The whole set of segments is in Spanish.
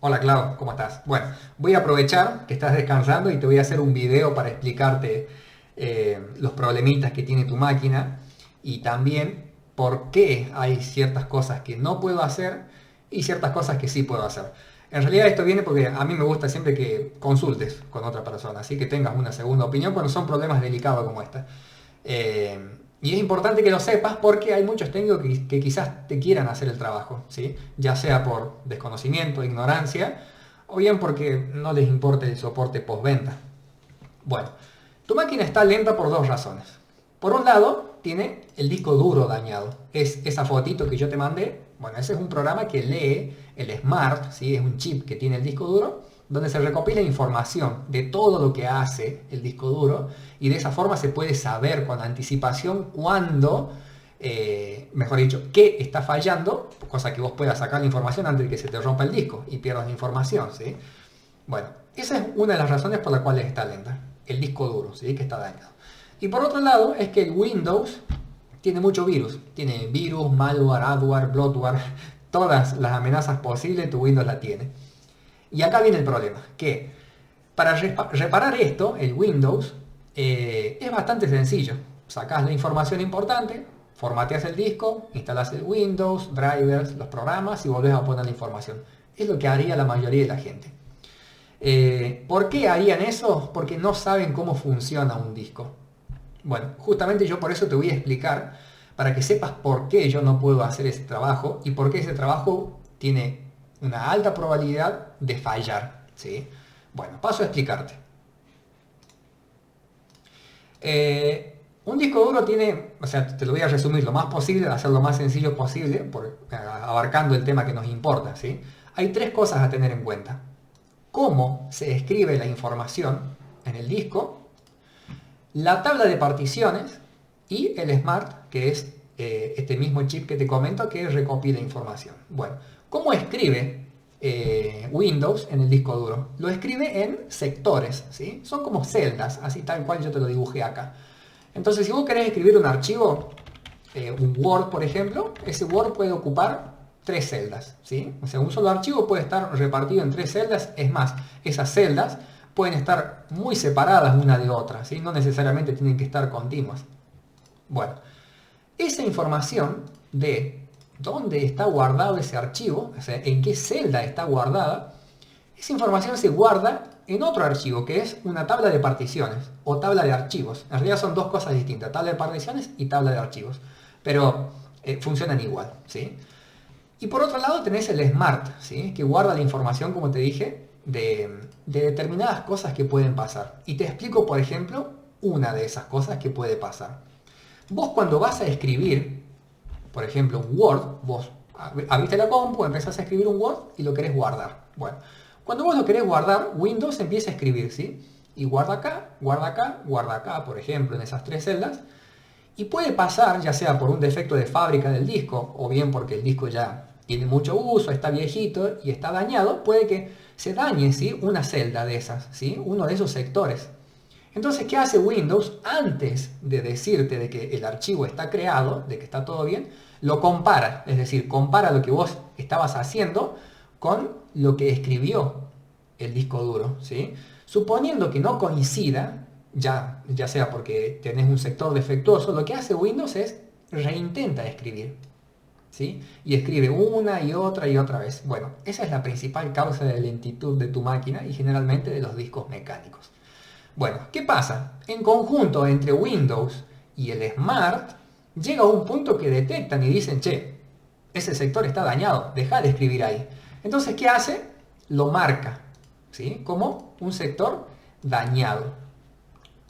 Hola Clau, ¿cómo estás? Bueno, voy a aprovechar que estás descansando y te voy a hacer un video para explicarte los problemitas que tiene tu máquina y también por qué hay ciertas cosas que no puedo hacer y ciertas cosas que sí puedo hacer. En realidad esto viene porque a mí me gusta siempre que consultes con otra persona, así que tengas una segunda opinión cuando son problemas delicados como este. Eh, y es importante que lo sepas porque hay muchos técnicos que quizás te quieran hacer el trabajo, ¿sí? Ya sea por desconocimiento, ignorancia, o bien porque no les importa el soporte postventa. Bueno, tu máquina está lenta por dos razones. Por un lado, tiene el disco duro dañado. Es esa fotito que yo te mandé. Bueno, ese es un programa que lee el Smart, ¿sí? Es un chip que tiene el disco duro, donde se recopila información de todo lo que hace el disco duro y de esa forma se puede saber con anticipación cuándo, mejor dicho, qué está fallando, cosa que vos puedas sacar la información antes de que se te rompa el disco y pierdas la información, ¿sí? Bueno, esa es una de las razones por las cuales está lenta, el disco duro, ¿sí? Que está dañado. Y por otro lado, es que el Windows tiene mucho virus. Tiene virus, malware, adware, bloatware, todas las amenazas posibles tu Windows la tiene. Y acá viene el problema, que para reparar esto, el Windows, es bastante sencillo. Sacás la información importante, formateas el disco, instalas el Windows, drivers, los programas y volvés a poner la información. Es lo que haría la mayoría de la gente. ¿Por qué harían eso? Porque no saben cómo funciona un disco. Bueno, justamente yo por eso te voy a explicar, para que sepas por qué yo no puedo hacer ese trabajo y por qué ese trabajo tiene una alta probabilidad de fallar, ¿sí? Bueno, paso a explicarte. Un disco duro tiene, o sea, te lo voy a resumir lo más posible, hacer lo más sencillo posible, abarcando el tema que nos importa, ¿sí? Hay tres cosas a tener en cuenta. Cómo se escribe la información en el disco, la tabla de particiones y el Smart, que es este mismo chip que te comento que recopila información. Bueno, ¿cómo escribe Windows en el disco duro? Lo escribe en sectores, ¿sí? Son como celdas, así tal cual yo te lo dibujé acá. Entonces, si vos querés escribir un archivo, un Word, por ejemplo, ese Word puede ocupar tres celdas, ¿sí? O sea, un solo archivo puede estar repartido en tres celdas. Es más, esas celdas pueden estar muy separadas una de otra, ¿sí? No necesariamente tienen que estar continuas. Bueno, esa información de dónde está guardado ese archivo, o sea, en qué celda está guardada, esa información se guarda en otro archivo, que es una tabla de particiones o tabla de archivos. En realidad son dos cosas distintas, tabla de particiones y tabla de archivos, pero funcionan igual, ¿sí? Y por otro lado tenés el Smart, ¿sí? Que guarda la información, como te dije, de determinadas cosas que pueden pasar. Y te explico, por ejemplo, una de esas cosas que puede pasar. Vos cuando vas a escribir, por ejemplo, un Word, vos abriste la compu, empezás a escribir un Word y lo querés guardar. Bueno, cuando vos lo querés guardar, Windows empieza a escribir, ¿sí? Y guarda acá, guarda acá, guarda acá, por ejemplo, en esas tres celdas. Y puede pasar, ya sea por un defecto de fábrica del disco, o bien porque el disco ya tiene mucho uso, está viejito y está dañado, puede que se dañe, ¿sí? Una celda de esas, ¿sí? Uno de esos sectores. Entonces, ¿qué hace Windows? Antes de decirte de que el archivo está creado, de que está todo bien, lo compara. Es decir, compara lo que vos estabas haciendo con lo que escribió el disco duro, ¿sí? Suponiendo que no coincida, ya sea porque tenés un sector defectuoso, lo que hace Windows es reintenta escribir, ¿sí? Y escribe una y otra vez. Bueno, esa es la principal causa de lentitud de tu máquina y generalmente de los discos mecánicos. Bueno, ¿qué pasa? En conjunto entre Windows y el Smart, llega a un punto que detectan y dicen, che, ese sector está dañado, deja de escribir ahí. Entonces, ¿qué hace? Lo marca, ¿sí? Como un sector dañado.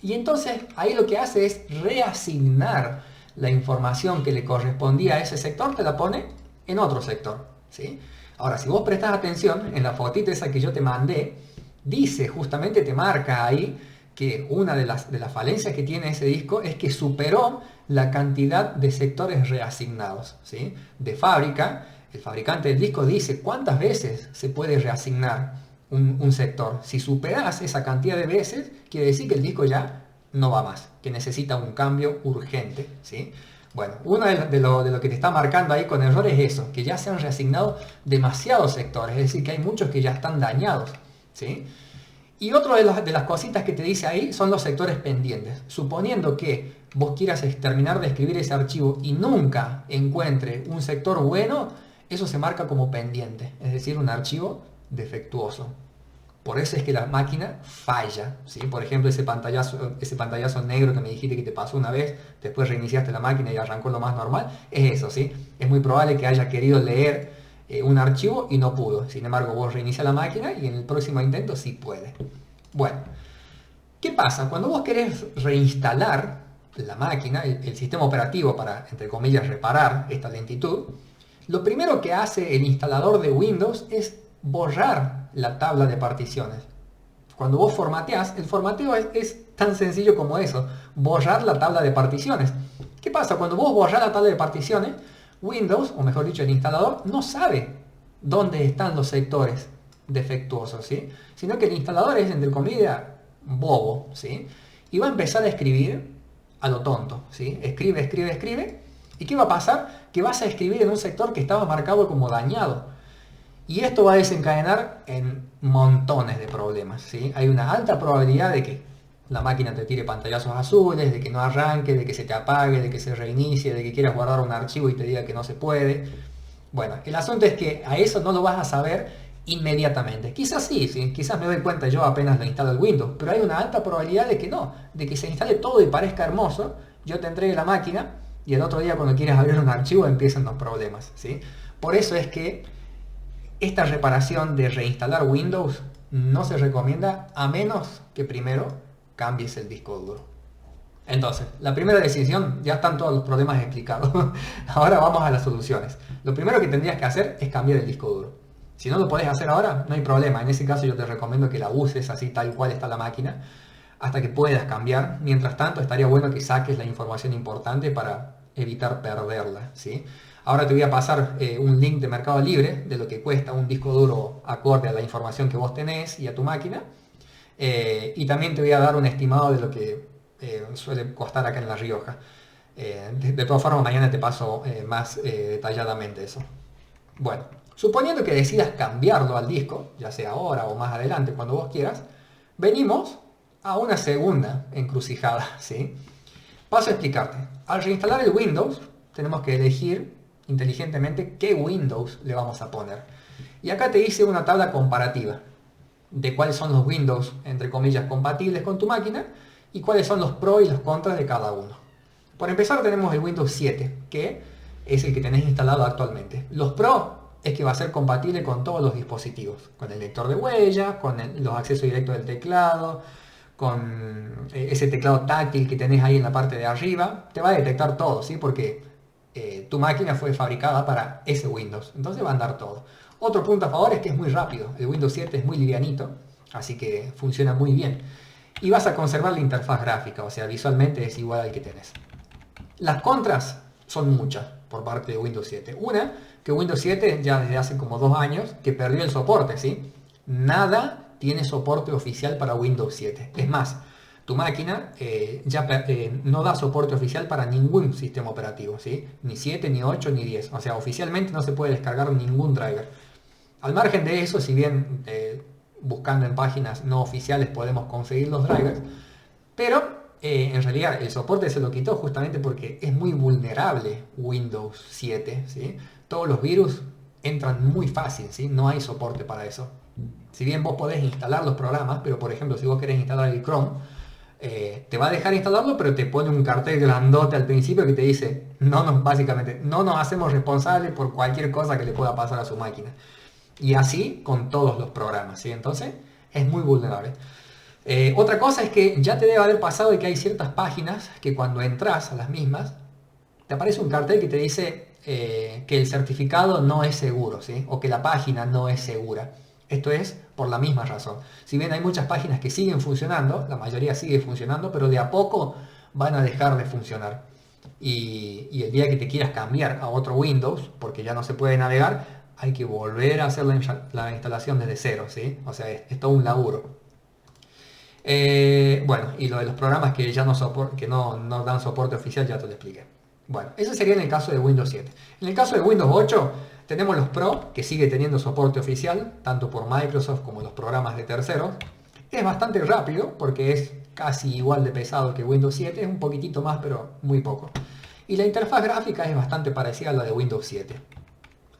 Y entonces ahí lo que hace es reasignar la información que le correspondía a ese sector, te la pone en otro sector, ¿sí? Ahora, si vos prestás atención, en la fotita esa que yo te mandé, dice justamente, te marca ahí, que una de las falencias que tiene ese disco es que superó la cantidad de sectores reasignados, ¿sí? De fábrica, el fabricante del disco dice cuántas veces se puede reasignar un sector. Si superas esa cantidad de veces, quiere decir que el disco ya no va más, que necesita un cambio urgente, ¿sí? Bueno, uno de lo que te está marcando ahí con error es eso, que ya se han reasignado demasiados sectores, es decir, que hay muchos que ya están dañados, ¿sí? Y otro de las cositas que te dice ahí son los sectores pendientes. Suponiendo que vos quieras terminar de escribir ese archivo y nunca encuentre un sector bueno, eso se marca como pendiente, es decir, un archivo defectuoso. Por eso es que la máquina falla, ¿sí? Por ejemplo, ese pantallazo negro que me dijiste que te pasó una vez, después reiniciaste la máquina y arrancó lo más normal, es eso, ¿sí? Es muy probable que haya querido leer un archivo y no pudo. Sin embargo, vos reinicia la máquina y en el próximo intento sí puede. Bueno, ¿qué pasa? Cuando vos querés reinstalar la máquina, el sistema operativo para, entre comillas, reparar esta lentitud, lo primero que hace el instalador de Windows es borrar la tabla de particiones. Cuando vos formateás, el formateo es tan sencillo como eso, borrar la tabla de particiones. ¿Qué pasa? Cuando vos borrás la tabla de particiones, Windows, o mejor dicho el instalador, no sabe dónde están los sectores defectuosos, ¿sí? Sino que el instalador es, entre comillas, bobo, ¿sí? Y va a empezar a escribir a lo tonto, ¿sí? Escribe, escribe, escribe. ¿Y qué va a pasar? Que vas a escribir en un sector que estaba marcado como dañado. Y esto va a desencadenar en montones de problemas, ¿sí? Hay una alta probabilidad de que la máquina te tire pantallazos azules, de que no arranque, de que se te apague, de que se reinicie, de que quieras guardar un archivo y te diga que no se puede. Bueno, el asunto es que a eso no lo vas a saber inmediatamente. Quizás sí, ¿sí? Quizás me doy cuenta yo apenas lo instalo el Windows, pero hay una alta probabilidad de que no, de que se instale todo y parezca hermoso, yo te entregue la máquina y el otro día cuando quieras abrir un archivo empiezan los problemas, ¿sí? Por eso es que esta reparación de reinstalar Windows no se recomienda a menos que primero cambies el disco duro. Entonces, la primera decisión, ya están todos los problemas explicados. Ahora vamos a las soluciones. Lo primero que tendrías que hacer es cambiar el disco duro. Si no lo podés hacer ahora, no hay problema. En ese caso yo te recomiendo que la uses así tal cual está la máquina hasta que puedas cambiar. Mientras tanto, estaría bueno que saques la información importante para evitar perderla, ¿sí? Ahora te voy a pasar un link de Mercado Libre de lo que cuesta un disco duro acorde a la información que vos tenés y a tu máquina. Y también te voy a dar un estimado de lo que suele costar acá en La Rioja. De todas formas, mañana te paso más detalladamente eso. Bueno, suponiendo que decidas cambiarlo al disco, ya sea ahora o más adelante, cuando vos quieras, venimos a una segunda encrucijada, ¿sí? Paso a explicarte. Al reinstalar el Windows, tenemos que elegir inteligentemente qué Windows le vamos a poner. Y acá te hice una tabla comparativa de cuáles son los Windows, entre comillas, compatibles con tu máquina y cuáles son los pros y los contras de cada uno. Por empezar tenemos el Windows 7, que es el que tenés instalado actualmente. Los pros es que va a ser compatible con todos los dispositivos, con el lector de huellas, con los accesos directos del teclado, con ese teclado táctil que tenés ahí en la parte de arriba, te va a detectar todo, ¿sí? Porque tu máquina fue fabricada para ese Windows, entonces va a andar todo. Otro punto a favor es que es muy rápido, el Windows 7 es muy livianito, así que funciona muy bien. Y vas a conservar la interfaz gráfica, o sea, visualmente es igual al que tenés. Las contras son muchas por parte de Windows 7. Una, que Windows 7 ya desde hace como 2 años que perdió el soporte, ¿sí? Nada tiene soporte oficial para Windows 7. Es más, tu máquina no da soporte oficial para ningún sistema operativo, ¿sí? Ni 7, ni 8, ni 10. O sea, oficialmente no se puede descargar ningún driver. Al margen de eso, si bien buscando en páginas no oficiales podemos conseguir los drivers, pero en realidad el soporte se lo quitó justamente porque es muy vulnerable Windows 7, ¿sí? Todos los virus entran muy fácil, ¿sí? No hay soporte para eso. Si bien vos podés instalar los programas, pero por ejemplo si vos querés instalar el Chrome, te va a dejar instalarlo, pero te pone un cartel grandote al principio que te dice, básicamente, no nos hacemos responsables por cualquier cosa que le pueda pasar a su máquina. Y así con todos los programas, ¿sí? Entonces es muy vulnerable. Otra cosa es que ya te debe haber pasado de que hay ciertas páginas que cuando entras a las mismas, te aparece un cartel que te dice que el certificado no es seguro, ¿sí? O que la página no es segura. Esto es por la misma razón. Si bien hay muchas páginas que siguen funcionando, la mayoría sigue funcionando, pero de a poco van a dejar de funcionar. Y el día que te quieras cambiar a otro Windows, porque ya no se puede navegar, hay que volver a hacer la instalación desde cero, ¿sí? O sea, es todo un laburo. Bueno, y lo de los programas que ya no dan soporte oficial ya te lo expliqué. Bueno, eso sería en el caso de Windows 7. En el caso de Windows 8 tenemos los Pro, que sigue teniendo soporte oficial, tanto por Microsoft como los programas de terceros. Es bastante rápido porque es casi igual de pesado que Windows 7, es un poquitito más pero muy poco. Y la interfaz gráfica es bastante parecida a la de Windows 7.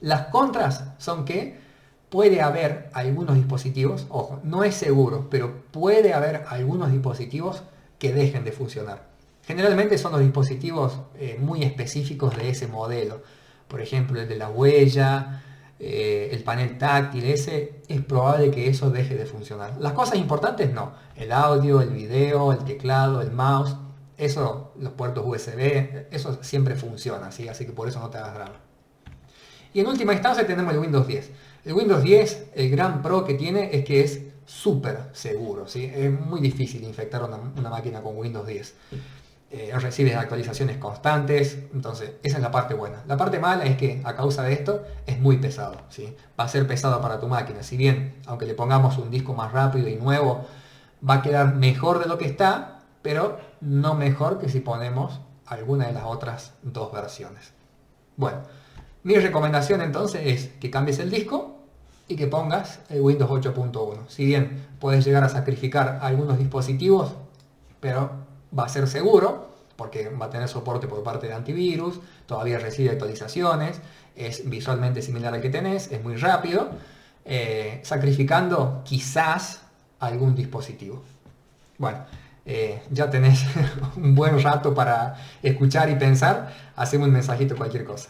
Las contras son que puede haber algunos dispositivos, ojo, no es seguro, pero puede haber algunos dispositivos que dejen de funcionar. Generalmente son los dispositivos muy específicos de ese modelo. Por ejemplo, el de la huella, el panel táctil, ese es probable que eso deje de funcionar. Las cosas importantes no. El audio, el video, el teclado, el mouse, eso, los puertos USB, eso siempre funciona, ¿sí? Así que por eso no te hagas drama. Y en última instancia tenemos el Windows 10. El Windows 10, el gran pro que tiene es que es súper seguro, ¿sí? Es muy difícil infectar una máquina con Windows 10. Recibes actualizaciones constantes, entonces esa es la parte buena. La parte mala es que a causa de esto es muy pesado, ¿sí? Va a ser pesado para tu máquina. Si bien, aunque le pongamos un disco más rápido y nuevo, va a quedar mejor de lo que está, pero no mejor que si ponemos alguna de las otras dos versiones. Bueno, mi recomendación entonces es que cambies el disco y que pongas el Windows 8.1. Si bien puedes llegar a sacrificar algunos dispositivos, pero va a ser seguro, porque va a tener soporte por parte de antivirus, todavía recibe actualizaciones, es visualmente similar al que tenés, es muy rápido, sacrificando quizás algún dispositivo. Bueno, ya tenés un buen rato para escuchar y pensar, haceme un mensajito cualquier cosa.